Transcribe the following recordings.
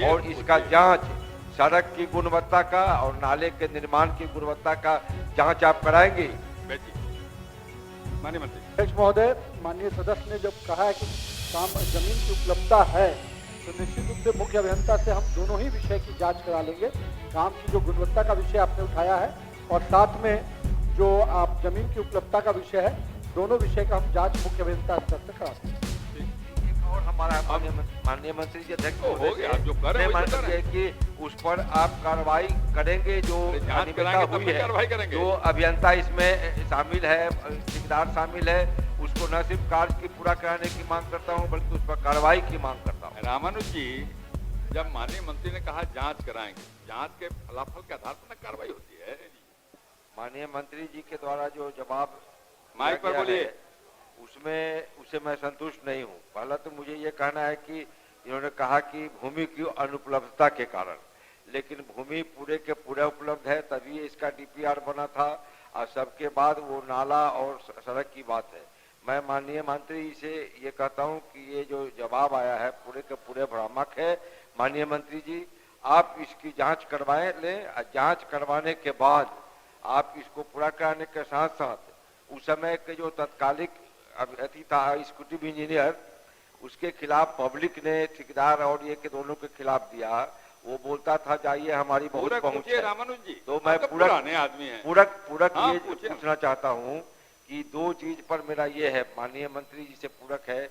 और इसका जांच, सड़क की गुणवत्ता का और नाले के निर्माण की गुणवत्ता का जांच आप कराएंगे? माननीय मंत्री। अध्यक्ष महोदय, माननीय सदस्य ने जब कहा है कि काम जमीन की उपलब्धता है तो निश्चित रूप से मुख्य अभियंता से हम दोनों ही विषय की जांच करा लेंगे। काम की जो गुणवत्ता का विषय आपने उठाया है और साथ में जो आप जमीन की उपलब्धता का विषय है, दोनों विषय का हम जांच मुख्य अभियंता स्तर से कराते हैं। और हमारा माननीय मंत्री जी अध्यक्ष हो गया, आप जो कर रहे हैं वही तो कर रहे हैं। कि उस पर आप कार्रवाई करेंगे जो जांच अनियमितता कराएंगे तब हुई भी है, कार्रवाई करेंगे। जो अभियंता इसमें शामिल है, ठेकेदार शामिल है, उसको न सिर्फ कार्य की पूरा कराने की मांग करता हूं बल्कि उस पर कार्रवाई की मांग करता हूं। रामानुज जी, जब माननीय मंत्री ने कहा जांच कराएंगे, जांच के फलाफल के आधार पर कार्रवाई होती है। माननीय मंत्री जी के द्वारा जो जवाब माइक पर बोलिए। उससे मैं संतुष्ट नहीं हूं। पहला तो मुझे ये कहना है कि इन्होंने कहा कि भूमि की अनुपलब्धता के कारण, लेकिन भूमि पूरे के पूरे उपलब्ध है, तभी इसका डीपीआर बना था और सबके बाद वो नाला और सड़क की बात है। मैं माननीय मंत्री से ये कहता हूं कि ये जो जवाब आया है पूरे के पूरे भ्रामक है। माननीय मंत्री जी, आप इसकी जांच करवाएं लें, जांच करवाने के बाद आप इसको पूरा कराने के साथ साथ उस समय के जो तत्कालिक अथी था एग्जीक्यूटिव इंजीनियर, उसके खिलाफ पब्लिक ने ठेकेदार और ये के दोनों के खिलाफ दिया। वो बोलता था जाइए हमारी बहुत पहुंच है। रामानुज जी, तो मैं पुराने आदमी हैं। पूरक हाँ, ये पूछना चाहता हूं कि दो चीज पर मेरा ये है, माननीय मंत्री जी से पूरक है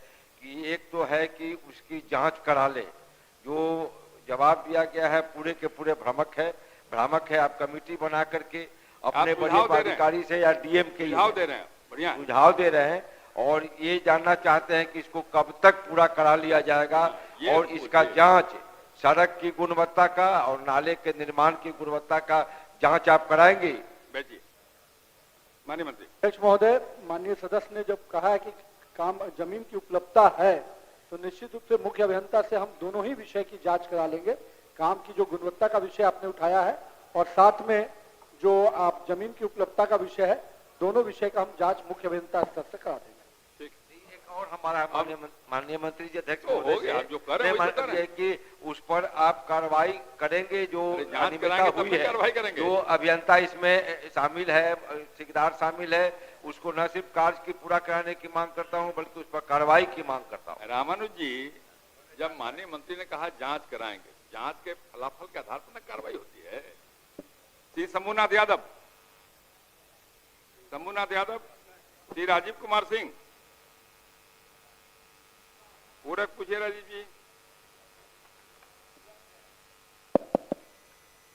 कि एक तो है कि उसकी जांच करा ले। जो जवाब दिया गया है पूरे के पूरे भ्रामक है। आप कमेटी बना करके अपने बड़े अधिकारी से या डीएम के सुझाव दे रहे हैं, बढ़िया सुझाव दे रहे हैं और ये जानना चाहते हैं कि इसको कब तक पूरा करा लिया जाएगा और इसका जांच, सड़क की गुणवत्ता का और नाले के निर्माण की गुणवत्ता का जांच आप कराएंगे? माननीय मंत्री। अध्यक्ष महोदय, माननीय सदस्य ने जब कहा है कि काम जमीन की उपलब्धता है तो निश्चित रूप से मुख्य अभियंता से हम दोनों ही विषय की जांच करा लेंगे। काम की जो गुणवत्ता का विषय आपने उठाया है और साथ में जो आप जमीन की उपलब्धता का विषय है, दोनों विषय का हम जांच मुख्य अभियंता स्तर से करा देंगे। और हमारा माननीय मंत्री जी अध्यक्ष हो गया, आप जो कर रहे हैं कि उस पर आप कार्रवाई करेंगे जो अनियमितता हुई है, जो अभियंता इसमें शामिल है, ठेकेदार शामिल है, उसको न सिर्फ कार्य की पूरा कराने की मांग करता हूं बल्कि उस पर कार्रवाई की मांग करता हूं। रामानुज जी, जब माननीय मंत्री ने कहा जांच कराएंगे, जांच के फलाफल के आधार पर कार्रवाई होती है। श्री शंभुनाथ यादव, श्री राजीव कुमार सिंह, पूरक पूछिए। राजीव जी।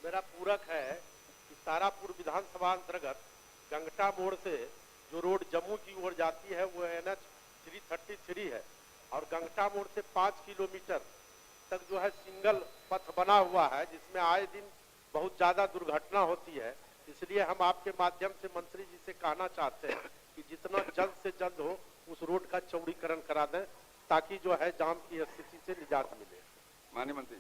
मेरा पूरक है कि तारापुर विधानसभा अंतर्गत गंगटा मोड़ से जो रोड जम्मू की ओर जाती है वो NH 333 है और गंगटा मोड़ से 5 किलोमीटर तक जो है सिंगल पथ बना हुआ है, जिसमें आए दिन बहुत ज्यादा दुर्घटना होती है। इसलिए हम आपके माध्यम से मंत्री जी से कहना चाहते हैं कि जितना जल्द से जल्द हो उस रोड का चौड़ीकरण करा दें ताकि जो है जाम की स्थिति से निजात मिले। माननीय मंत्री।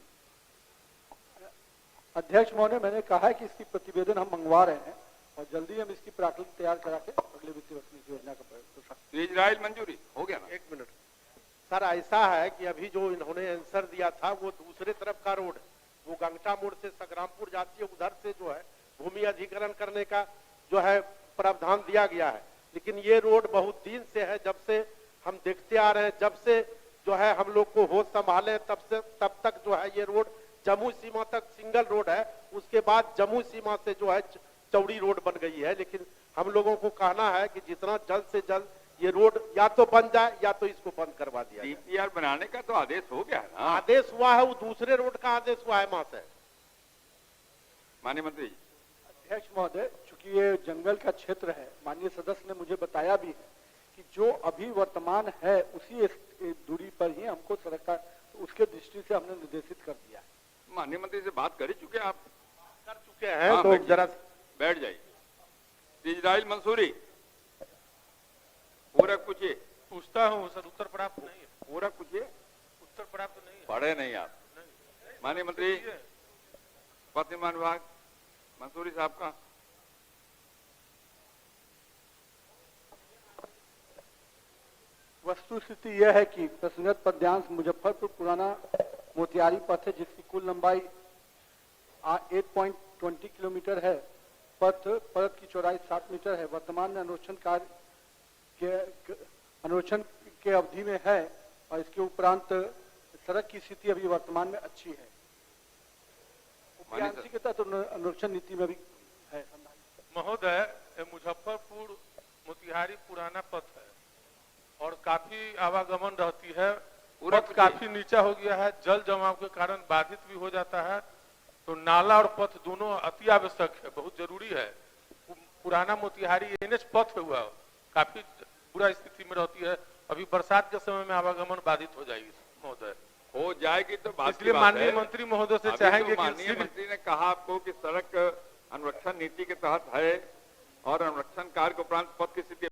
अध्यक्ष महोदय, मैंने कहा है कि इसकी प्रतिवेदन हम मंगवा रहे हैं और जल्दी हम इसकी प्राकलन तैयार करा के अगले वित्तीय वर्ष में इस योजना का इजराइल मंजूरी हो गया ना? 1 मिनट सर, ऐसा है कि अभी जो इन्होंने आंसर दिया था वो दूसरे तरफ का रोड, वो गंगटा मोड़ से संग्रामपुर जाती है, उधर से जो है भूमि अधिग्रहण करने का जो है प्रावधान दिया गया है। लेकिन ये रोड बहुत दिन से है, जब से हम देखते आ रहे हैं, जब से जो है हम लोग को होश संभाले तब तक जो है ये रोड जम्मू सीमा तक सिंगल रोड है। उसके बाद जम्मू सीमा से जो है चौड़ी रोड बन गई है। लेकिन हम लोगों को कहना है कि जितना जल्द से जल्द ये रोड या तो बन जाए या तो इसको बंद करवा दिया जाए। डीपीआर बनाने का तो आदेश हो गया है ना? आदेश हुआ है, वो दूसरे रोड का आदेश हुआ है वहां से। माननीय मंत्री। अध्यक्ष महोदय, चूंकि ये जंगल का क्षेत्र है, माननीय सदस्य ने मुझे बताया भी है कि जो अभी वर्तमान है उसी दूरी पर ही हमको सड़क का, तो उसके दृष्टि से हमने निर्देशित कर दिया है। माननीय मंत्री से बात कर ही चुके आप? कर चुके हैं। हाँ, तो जरा बैठ जाइए। इजराइल मंसूरी, पूरक पूछिए। पूछता हूँ सर, उत्तर प्राप्त नहीं है। पूरक पूछिए। उत्तर प्राप्त नहीं है। पढ़े नहीं आप? माननीय मंत्री पथ निर्माण विभाग मंसूरी साहब का। वस्तुस्थिति यह है कि प्रसंगत पद्यांश मुजफ्फरपुर पुराना मोतिहारी पथ है जिसकी कुल लंबाई 8.20 किलोमीटर है। पथ की चौड़ाई 60 मीटर है। वर्तमान में अनुरक्षण के अवधि में है और इसके उपरांत सड़क की स्थिति अभी वर्तमान में अच्छी है। उपयांशी के तहत अनुरक्षण नीति में भी है। महोदय, ये मुजफ्फरपुर मोतिहारी पुराना पथ है और काफी आवागमन रहती है। पथ काफी नीचा हो गया है, जल जमाव के कारण बाधित भी हो जाता है। तो नाला और पथ दोनों अति आवश्यक है, बहुत जरूरी है। पुराना मोतिहारी एनएच पथ हुआ काफी बुरा स्थिति में रहती है। अभी बरसात के समय में आवागमन बाधित हो जाएगी महोदय। हो जाएगी तो बात इसलिए माननीय मंत्री महोदय से चाहेंगे कि माननीय मंत्री ने कहा आपको कि सड़क अनुरक्षण नीति के तहत है और अनुरक्षण कार्य के उपरांत पथ की स्थिति